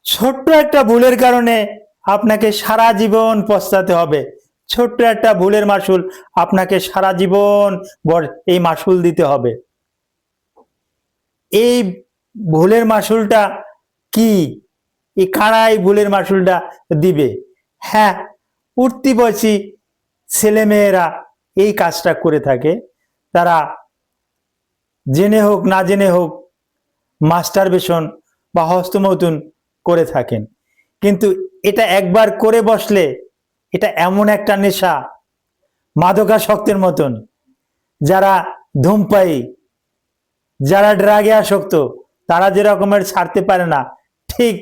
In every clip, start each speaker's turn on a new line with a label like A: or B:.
A: ছোট্ট একটা ভুলের কারণে আপনাকে সারা জীবন পস্তাতে হবে। ছোট্ট একটা ভুলের মাসুল আপনাকে সারা জীবন এই মাসুল দিতে হবে। এই ভুলের মাসুলটা কি? এই কারা এই ভুলের মাসুলটা দিবে? হ্যাঁ, উঠতি বয়সী ছেলেমেয়েরা এই কাজটা করে থাকে। তারা জেনে হোক না জেনে হোক মাস্টারবেশন বা হস্তমৈথুন করে থাকেন। কিন্তু এটা একবার করে বসলে এটা এমন একটা নেশা, মাদকাসক্তের মতন। যারা ধূমপায়ী, যারা ড্রাগে আসক্ত, তারা যে রকমের ছাড়তে পারে না, ঠিক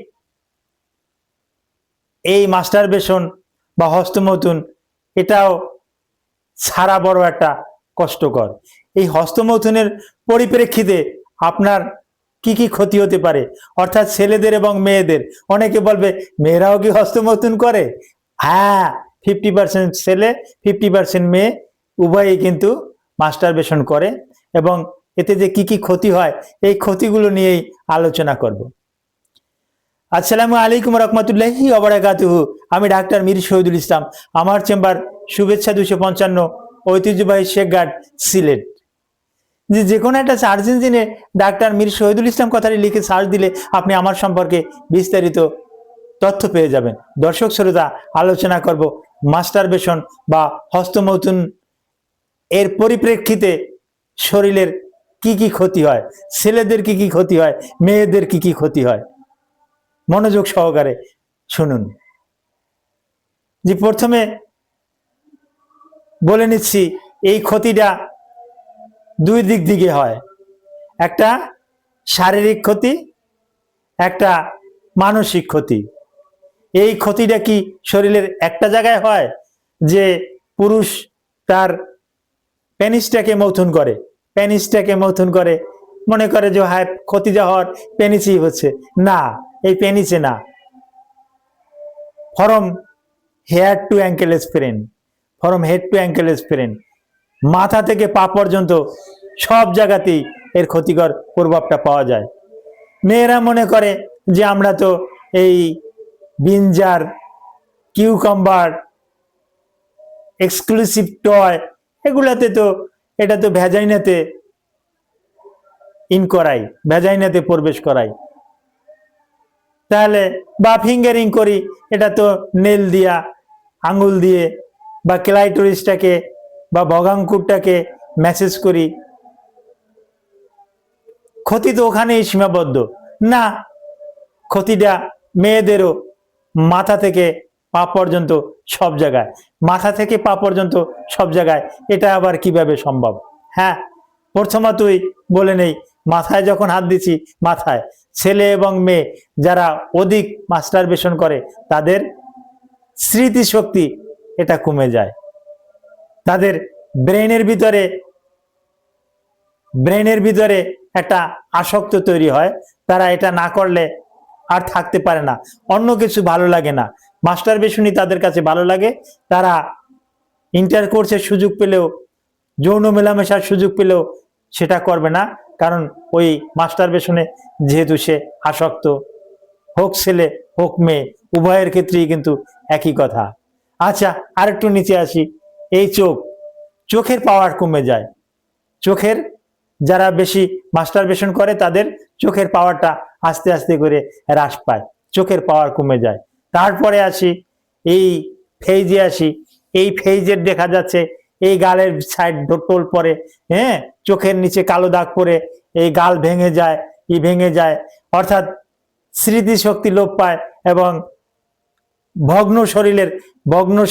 A: এই মাস্টারবেশন বা হস্তমৈথুন এটাও ছাড়া বড় একটা কষ্টকর। এই হস্তমৈথুনের পরিপ্রেক্ষিতে আপনার কি কি ক্ষতি হতে পারে, অর্থাৎ ছেলেদের এবং মেয়েদের। অনেকে বলবে মেয়েরাও কি হস্তমৈথুন করে? হ্যাঁ, 50% ছেলে 50% মেয়ে উভয়ই কিন্তু মাস্টারবেশন করে। এবং এতে যে কি কি ক্ষতি হয় এই ক্ষতিগুলো নিয়েই আলোচনা করব। আসসালামু আলাইকুম রহমতুল্লাহি ওয়া বারাকাতুহু। আমি ডাক্তার মীর শহীদুল ইসলাম। আমার চেম্বার শুভেচ্ছা 255, ঐতিহ্যবাহী শেখঘাট, সিলেট। যে কোনো একটা সার্চ ইঞ্জিনে ডাক্তার মীর শহীদুল ইসলাম কথাটি লিখে সার্চ দিলে আপনি আমার সম্পর্কে বিস্তারিত তথ্য পেয়ে যাবেন। দর্শক শ্রোতা, আলোচনা করব মাস্টারবেশন বা হস্তমৈথুন এর পরিপ্রেক্ষিতে শরীরের কি কি ক্ষতি হয়, ছেলেদের কি কি ক্ষতি হয়, মেয়েদের কি কি ক্ষতি হয়। মনোযোগ সহকারে শুনুন। যে প্রথমে বলে নিচ্ছি, এই ক্ষতিটা দুই দিক দিকে হয়। একটা শারীরিক ক্ষতি, একটা মানসিক ক্ষতি। এই ক্ষতিটা কি শরীরের একটা জায়গায় হয় যে পুরুষ তার পেনিসটাকে মৈথুন করে মনে করে যে হ্যাঁ ক্ষতি যা হওয়ার পেনিসই হচ্ছে? না, এই পেনিসে না। From hair to ankle sprain, মাথা থেকে পা পর্যন্ত সব জায়গাতেই এর ক্ষতিকর প্রভাবটা পাওয়া যায়। মেয়েরা মনে করে যে আমরা তো এই বিঞ্জার, কিউকাম্বার, এক্সক্লুসিভ টয় এগুলাতে তো এটা তো ভ্যাজাইনাতে ভ্যাজাইনাতে প্রবেশ করাই। তাহলে বা ফিঙ্গারিং করি, এটা তো নেল দিয়া, আঙ্গুল দিয়ে বা ক্লাইটোরিসটাকে বা ভগাঙ্কুরটাকে ম্যাসেজ করি। ক্ষতি তো ওখানেই সীমাবদ্ধ না, ক্ষতিটা মেয়েদেরও মাথা থেকে পা পর্যন্ত সব জায়গায়। মাথা থেকে পা পর্যন্ত সব জায়গায়, এটা আবার কিভাবে সম্ভব? হ্যাঁ, প্রথমতই বলে নেই, মাথায় যখন হাত দিচ্ছি, মাথায় ছেলে এবং মেয়ে যারা অধিক মাস্টারবেশন করে তাদের স্মৃতিশক্তি এটা কমে যায়। তাদের ব্রেনের ভিতরে একটা আসক্ত তৈরি হয়। তারা এটা না করলে আর থাকতে পারে না, অন্য কিছু ভালো লাগে না, মাস্টারবেশনই তাদের কাছে ভালো লাগে। তারা ইন্টারকোর্সের সুযোগ পেলেও, যৌন মেলামেশার সুযোগ পেলেও সেটা করবে না, কারণ ওই মাস্টারবেশনে যেহেতু সে আসক্ত। হোক ছেলে হোক মেয়ে, উভয়ের ক্ষেত্রেই কিন্তু একই কথা। আচ্ছা, আরেকটু নিচে আসি। এই চোখের পাওয়ার কমে যায়। যারা বেশি মাস্টারবেশন করে তাদের চোখের পাওয়ারটা আস্তে আস্তে করে হ্রাস পায়, চোখের পাওয়ার কমে যায়। তারপরে আসি এই ফেজে এই ফেজের দেখা যাচ্ছে এই গালের সাইড টোল পরে, হ্যাঁ, চোখের নিচে কালো দাগ পরে এই গাল ভেঙে যায়, অর্থাৎ স্মৃতিশক্তি লোপ পায় এবং ভগ্ন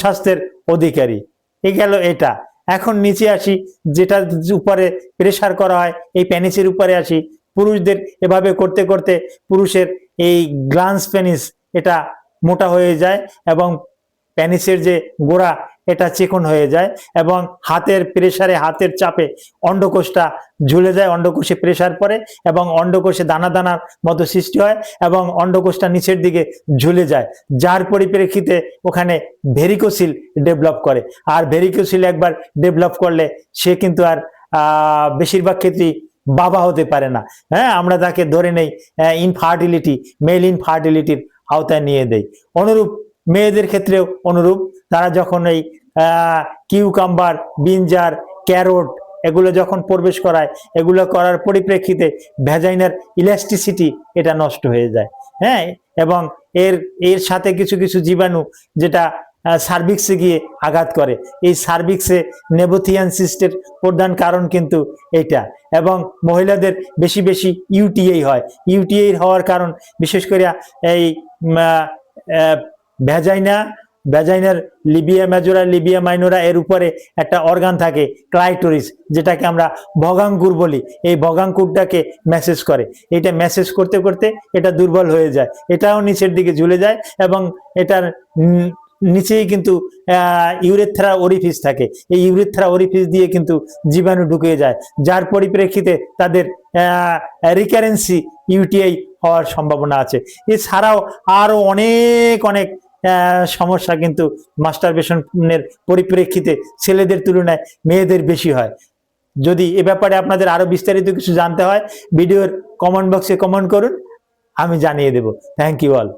A: স্বাস্থ্যের অধিকারী। গেল এটা। এখন নিচে আসি, যেটা উপরে প্রেসার করা হয়, এই পেনিসের উপরে আসি। পুরুষদের এভাবে করতে করতে পুরুষের এই গ্লান্স পেনিস এটা মোটা হয়ে যায় এবং পেনিসের যে গোড়া এটা চিকন হয়ে যায় এবং হাতের প্রেসারে, হাতের চাপে অন্ডকোষটা ঝুলে যায়, অন্ডকোষে প্রেসার পড়ে এবং অন্ডকোষে দানা দানার মতো সৃষ্টি হয় এবং অন্ডকোষটা নিচের দিকে ঝুলে যায়, যার পরিপ্রেক্ষিতে ওখানে ভেরিকোসিল ডেভেলপ করে। আর ভেরিকোসিল একবার ডেভেলপ করলে সে কিন্তু আর বেশিরভাগ ক্ষেত্রেই বাবা হতে পারে না। হ্যাঁ, আমরা তাকে ধরে নেই ইনফার্টিলিটি, মেল ইনফার্টিলিটির আওতায় নিয়ে দেয়। অনুরূপ মেয়েদের ক্ষেত্রেও অনুরূপ, তারা যখন এই কিউকাম্বার, বিনজার, ক্যারোট এগুলো যখন প্রবেশ করায়, এগুলো করার পরিপ্রেক্ষিতে ভ্যাজাইনার ইলাস্টিসিটি এটা নষ্ট হয়ে যায়। হ্যাঁ, এবং এর এর সাথে কিছু কিছু জীবাণু যেটা সার্ভিক্সে গিয়ে আঘাত করে। এই সার্ভিক্সে নেবোথিয়ান সিস্টের প্রধান কারণ কিন্তু এটা। এবং মহিলাদের বেশি বেশি ইউটিআই হয়। ইউটিআই হওয়ার কারণ বিশেষ করে এই ভ্যাজাইনার লিবিয়া মেজোরা, লিবিয়া মাইনোরা, এর উপরে একটা অর্গান থাকে ক্লাইটোরিস, যেটাকে আমরা ভগাঙ্কুর বলি। এই ভগাঙ্কুরটাকে ম্যাসেজ করে। এটা ম্যাসেজ করতে করতে এটা দুর্বল হয়ে যায়, এটাও নিচের দিকে ঝুলে যায়, এবং এটার নিচেই কিন্তু ইউরেথ্রা ওরিফিস থাকে। এই ইউরেথ্রা ওরিফিস দিয়ে কিন্তু জীবাণু ঢুকে যায়, যার পরিপ্রেক্ষিতে তাদের রিকারেন্সি ইউটিআই হওয়ার সম্ভাবনা আছে। এছাড়াও আরো অনেক অনেক সমস্যা কিন্তু মাস্টারবেশনের পরিপ্রেক্ষিতে ছেলেদের তুলনায় মেয়েদের বেশি হয়। যদি এ ব্যাপারে আপনাদের আরো বিস্তারিত কিছু জানতে হয়, ভিডিওর কমেন্ট বক্সে কমেন্ট করুন, আমি জানিয়ে দেব। Thank you all.